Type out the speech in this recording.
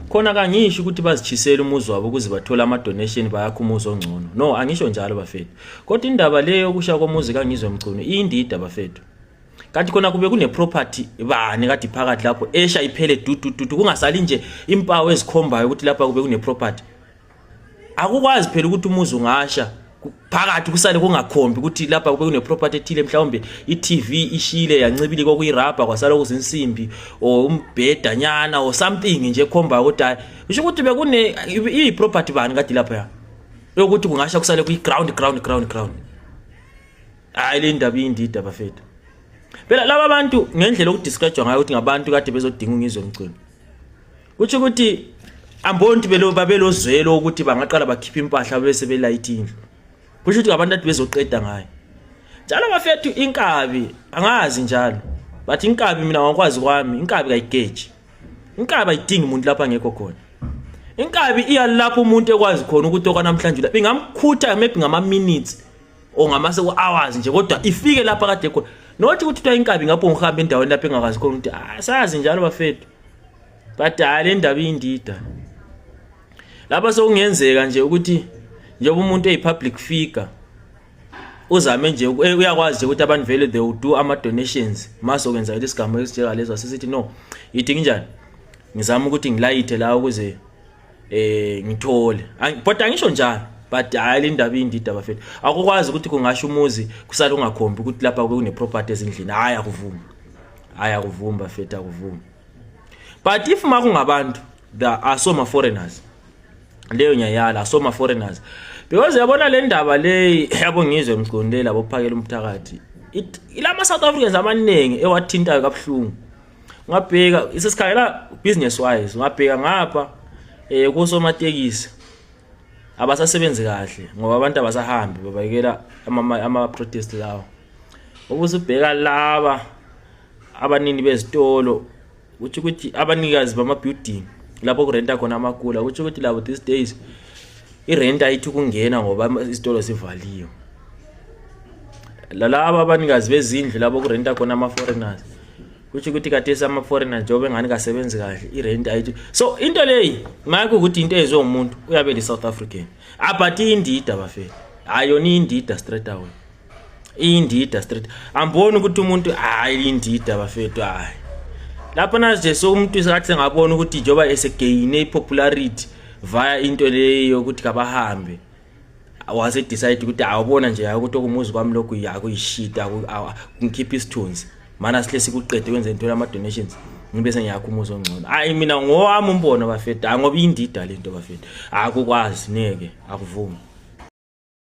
khona kangisho ukuthi bazichisela umuzi wabo ukuze bathola ama donation bayakha umuzi ongcono. No, angisho njalo bafethu. Kodwa indaba leyo kusha komuzi kaNgizwe Mchunu indida bafethu. Kanti khona kube kune property bani kade phakathi lapho esha iphele dudu kungasali nje impawu ezikhombayo ukuthi lapha kube kune property. Akukwazi phela ukuthi umuzi ungasha phakathi kusale kungakhombi ukuthi lapha kube kune property ethile mhlawumbe iTV ishile yancibile kokuyirabha kwasala kuzinsimbi o umbheda nyana o something nje ekhomba ukuthi usho ukuthi bekune iproperty bani kade lapha ukuthi kungasha kusale kuyi-ground. Hayi le ndaba indida bafethu. Phela laba abantu ngendlela okudescribe ngayo ukuthi ngabantu kade bezodinga uNgizwe Mchunu. Kuthi ukuthi ambonti babelozwelo ukuthi bangaqala bakhipha impahla bese belayitha indlu. Kusho ukuthi abantu ade bezoqeda ngayo. Njalo bafethu inkabi angazi njalo. Bathi inkabi mina ngakwazi kwami inkabi kayigeji. Inkabi ayidingi umuntu lapha ngekho khona. Inkabi iya lapho umuntu ekwazi khona ukuthi okwanamhlanje la bingamkhutha maybe ngama minutes o ngamase hours nje kodwa ifike lapha kade khona. Nothi ukuthi inkabi ngapho ngihamba endaweni lapha engakazi khona ukuthi sazi njalo bafethu. Badala le ndaba indida. Lapha sokungenzeka nje ukuthi njengoba umuntu eyipublic figure uzame nje uyakwazi nje ukuthi abantu vele they will do ama donations mase okwenza lesigamo esinjeka lezo asisithi no yithi kanjani ngizama ukuthi ngilayithe la ukuze ngithole but angisho njalo but hayi indaba indida bafethu akukwazi ukuthi kungasho umuzi kusala ungakhombi ukuthi lapha kune property ezindlini hayi akuvuma bafethu akuvuma. But if makungabantu there are some foreigners leyo nyayala some foreigners because yabona le ndaba le yabo Ngizwe Mchunu labo phakela umthakathi ilama South Africans abaningi ewathintayo kabuhlungu ngabheka isesikhayela business wise ngabheka ngapha kusomatekisi abasasebenzi kahle ngoba abantu abasahambi babayekela ama protest lawo ubusubheka laba abanini bezitolo ukuthi abanikazi bama building lapho kurenta khona amakula ukuthi labo these days irent ayithi kungena ngoba isitolo sivaliwe. Lalaba abanikazi bezindlu lapho kurenta khona ama foreigners ukuthi kade ama foreigners njengoba engani kasebenzi kahle irent ayithi. So into leyi manje ukuthi into ezwe umuntu uyabe le South African abathi indida bafethu ayoni indida straight away indida straight amboni ukuthi umuntu hayi indida bafethu hayi lapha nje so umuntu isakathi ngabona ukuthi njoba esegayine popularity via into leyo ukuthi kabahambe wase decide ukuthi awubona nje ukuthi okumuzi kwami lokhu yakuyishita ngikhipha isithunzi mana sihle sikuqede kwenza into yama donations ngibese ngiyakho umuzi ongcono. Hayi mina ngowami umbono bafethu ngoba indida lento bafethu akukwazi neke akuvumi.